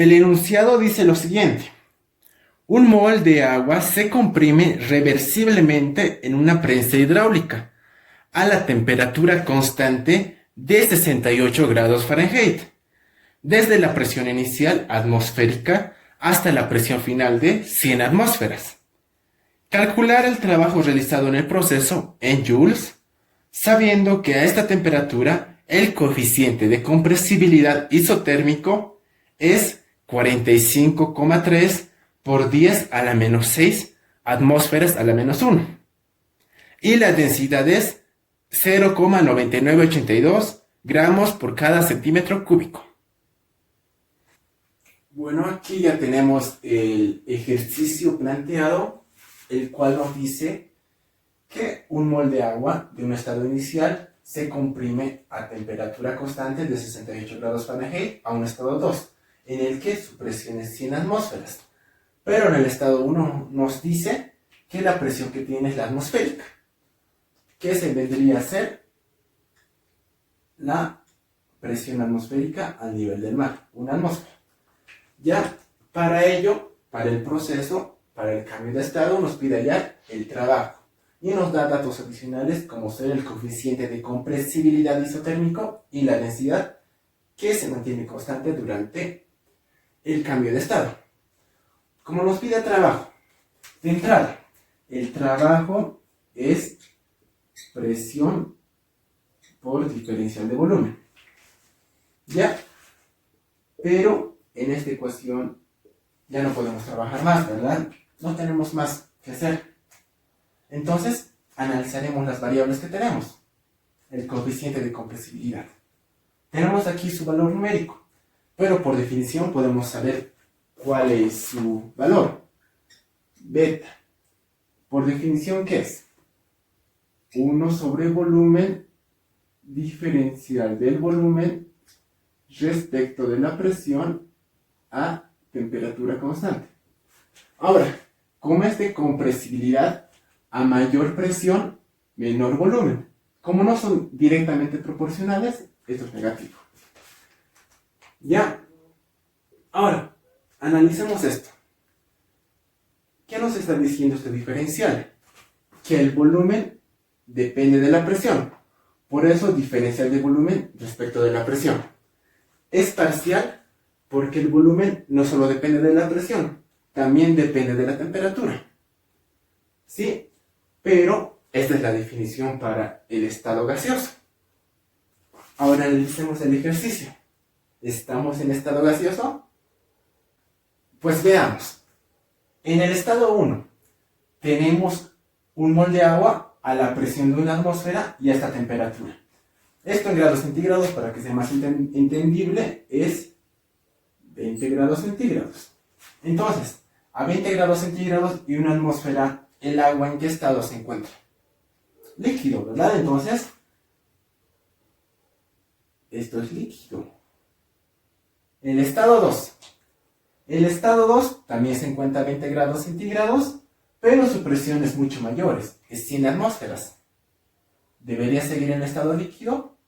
El enunciado dice lo siguiente. Un mol de agua se comprime reversiblemente en una prensa hidráulica a la temperatura constante de 68 grados Fahrenheit, desde la presión inicial atmosférica hasta la presión final de 100 atmósferas. Calcular el trabajo realizado en el proceso en joules, sabiendo que a esta temperatura el coeficiente de compresibilidad isotérmico es 45,3 por 10 a la menos 6 atmósferas a la menos 1. Y la densidad es 0,9982 gramos por cada centímetro cúbico. Bueno, aquí ya tenemos el ejercicio planteado, el cual nos dice que un mol de agua de un estado inicial se comprime a temperatura constante de 68 grados Fahrenheit a un estado 2, en el que su presión es 100 atmósferas. Pero en el estado 1 nos dice que la presión que tiene es la atmosférica, que se vendría a ser la presión atmosférica al nivel del mar, una atmósfera. Ya, para ello, para el proceso, para el cambio de estado, nos pide hallar el trabajo y nos da datos adicionales como ser el coeficiente de compresibilidad isotérmico y la densidad, que se mantiene constante durante el cambio de estado. Como nos pide trabajo, de entrada, el trabajo es presión por diferencial de volumen. ¿Ya? Pero en esta ecuación ya no podemos trabajar más, ¿verdad? No tenemos más que hacer. Entonces, analizaremos las variables que tenemos. El coeficiente de compresibilidad. Tenemos aquí su valor numérico, pero por definición podemos saber cuál es su valor. Beta. Por definición, ¿qué es? 1 sobre volumen diferencial del volumen respecto de la presión a temperatura constante. Ahora, ¿cómo es de compresibilidad? A mayor presión, menor volumen. Como no son directamente proporcionales, esto es negativo. Ya. Ahora, analicemos esto. ¿Qué nos está diciendo este diferencial? Que el volumen depende de la presión. Por eso, diferencial de volumen respecto de la presión. Es parcial porque el volumen no solo depende de la presión, también depende de la temperatura. ¿Sí? Pero esta es la definición para el estado gaseoso. Ahora analicemos el ejercicio. ¿Estamos en estado gaseoso? Pues veamos. En el estado 1 tenemos un mol de agua a la presión de una atmósfera y a esta temperatura. Esto en grados centígrados, para que sea más entendible, es 20 grados centígrados. Entonces, a 20 grados centígrados y una atmósfera, ¿el agua en qué estado se encuentra? Líquido, ¿verdad? Entonces, esto es líquido. El estado 2. El estado 2 también se encuentra a 20 grados centígrados, pero su presión es mucho mayor, es 100 atmósferas. ¿Debería seguir en estado líquido?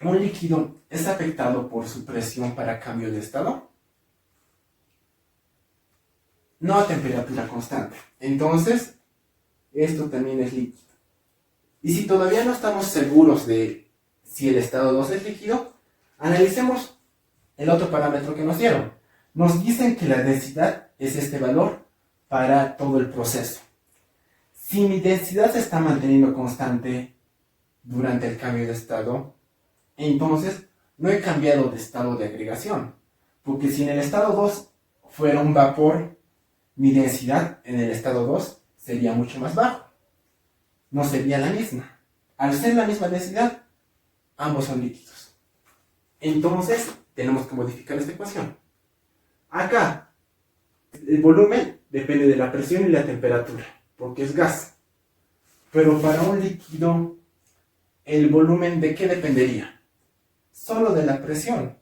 ¿Un líquido es afectado por su presión para cambio de estado? No a temperatura constante. Entonces, esto también es líquido. Y si todavía no estamos seguros de si el estado 2 es líquido, analicemos el otro parámetro que nos dieron. Nos dicen que la densidad es este valor para todo el proceso. Si mi densidad se está manteniendo constante durante el cambio de estado, entonces no he cambiado de estado de agregación. Porque si en el estado 2 fuera un vapor, mi densidad en el estado 2 sería mucho más bajo. No sería la misma. Al ser la misma densidad, ambos son líquidos. Entonces, tenemos que modificar esta ecuación. Acá, el volumen depende de la presión y la temperatura, porque es gas. Pero para un líquido, ¿el volumen de qué dependería? Solo de la presión,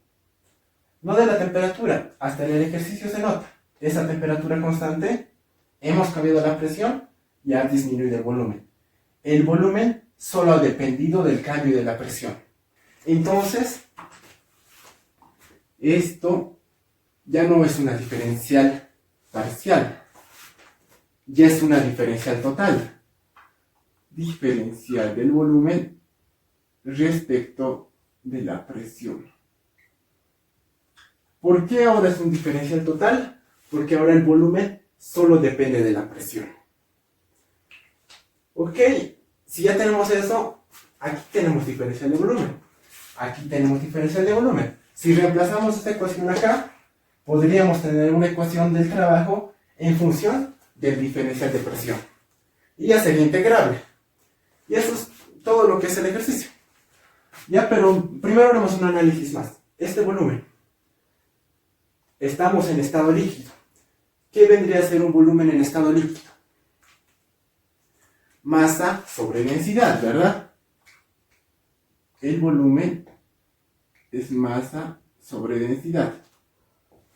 no de la temperatura. Hasta en el ejercicio se nota. Esa temperatura constante, hemos cambiado la presión y ha disminuido el volumen. El volumen solo ha dependido del cambio de la presión. Entonces, Esto ya no es una diferencial parcial, ya es una diferencial total. Diferencial del volumen respecto de la presión. ¿Por qué ahora es un diferencial total? Porque ahora el volumen solo depende de la presión. Ok, si ya tenemos eso, aquí tenemos diferencial de volumen. Aquí tenemos diferencial de volumen. Si reemplazamos esta ecuación acá, podríamos tener una ecuación del trabajo en función del diferencial de presión. Y ya sería integrable. Y eso es todo lo que es el ejercicio. Ya, pero primero haremos un análisis más. Este volumen. Estamos en estado líquido. ¿Qué vendría a ser un volumen en estado líquido? Masa sobre densidad, ¿verdad? El volumen es masa sobre densidad.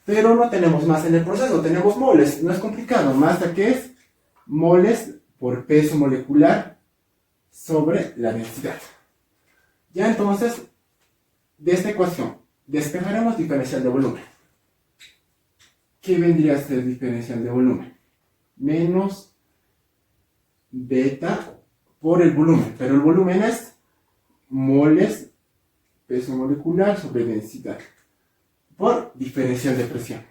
Pero no tenemos masa en el proceso, tenemos moles. No es complicado. Masa, ¿qué es? Moles por peso molecular sobre la densidad. Ya entonces, de esta ecuación, despejaremos diferencial de volumen. ¿Qué vendría a ser diferencial de volumen? Menos beta por el volumen. Pero el volumen es moles, peso molecular sobre densidad, por diferencial de presión.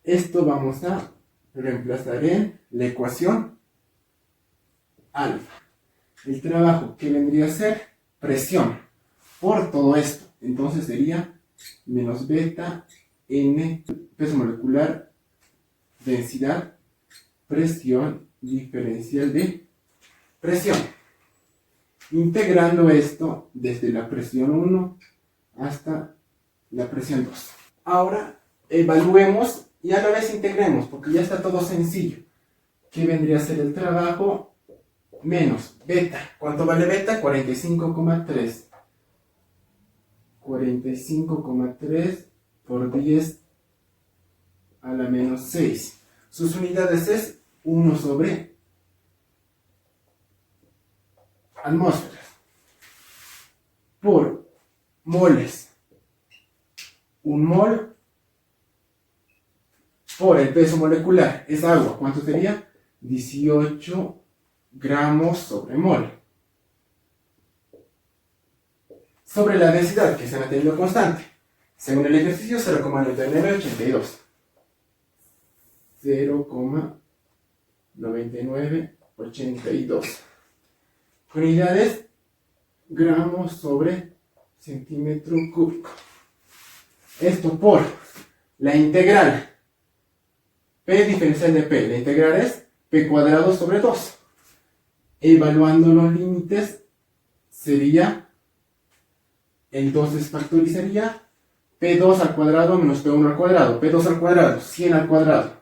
Esto vamos a reemplazar en la ecuación alfa. El trabajo que vendría a ser presión por todo esto. Entonces sería menos beta n peso molecular densidad presión diferencial de presión. Integrando esto desde la presión 1 hasta la presión 2. Ahora evaluemos y a la vez integremos, porque ya está todo sencillo. ¿Qué vendría a ser el trabajo? Menos beta. ¿Cuánto vale beta? 45,3. 45,3 por 10 a la menos 6. Sus unidades es 1 sobre atmósferas por moles. Un mol por el peso molecular es agua. ¿Cuánto sería? 18 gramos sobre mol. Sobre la densidad, que se ha mantenido constante. Según el ejercicio, 0,9982. 0,9982. Unidades, gramos sobre centímetro cúbico. Esto por la integral P diferencial de P. La integral es P cuadrado sobre 2. Evaluando los límites, sería, entonces factorizaría P2 al cuadrado menos P1 al cuadrado. P2 al cuadrado, 100 al cuadrado.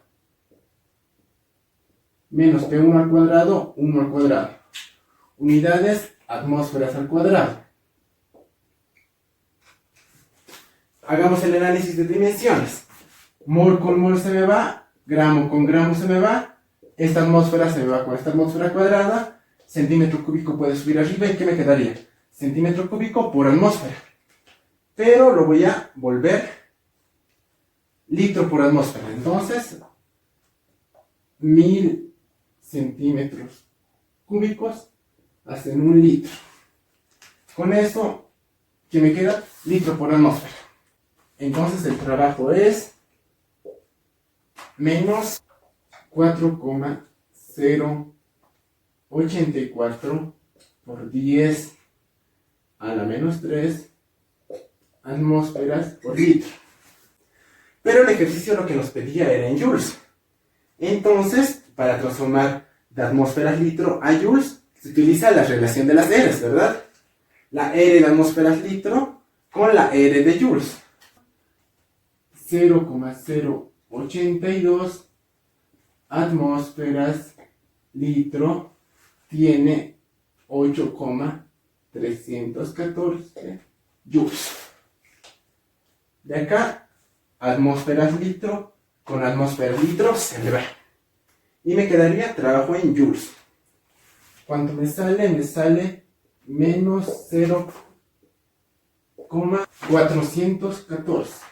Menos P1 al cuadrado, 1 al cuadrado. Unidades, atmósferas al cuadrado. Hagamos el análisis de dimensiones. Mol con mol se me va, gramo con gramo se me va, esta atmósfera se me va con esta atmósfera cuadrada, centímetro cúbico puede subir arriba, ¿y qué me quedaría? Centímetro cúbico por atmósfera. Pero lo voy a volver litro por atmósfera. Entonces, 1000 centímetros cúbicos hacen 1 litro. Con eso, ¿qué me queda? Litro por atmósfera. Entonces el trabajo es menos 4,084 por 10 a la menos 3 atmósferas por litro. Pero el ejercicio lo que nos pedía era en joules. Entonces, para transformar de atmósferas litro a joules, se utiliza la relación de las R's, ¿verdad? La R de atmósferas litro con la R de joules. 0,082 atmósferas litro tiene 8,314 joules. De acá, atmósferas litro con atmósferas litro se me va. Y me quedaría trabajo en joules. ¿Cuánto me sale? Me sale menos 0,414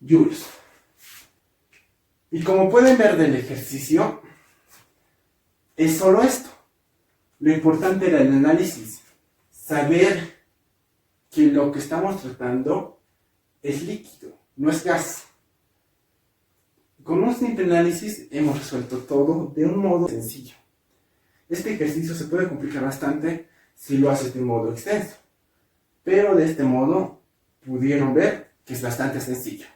joules. Y como pueden ver del ejercicio, es solo esto. Lo importante era el análisis, saber que lo que estamos tratando es líquido, no es gas. Con un simple análisis hemos resuelto todo de un modo sencillo. Este ejercicio se puede complicar bastante si lo haces de un modo extenso, pero de este modo pudieron ver que es bastante sencillo.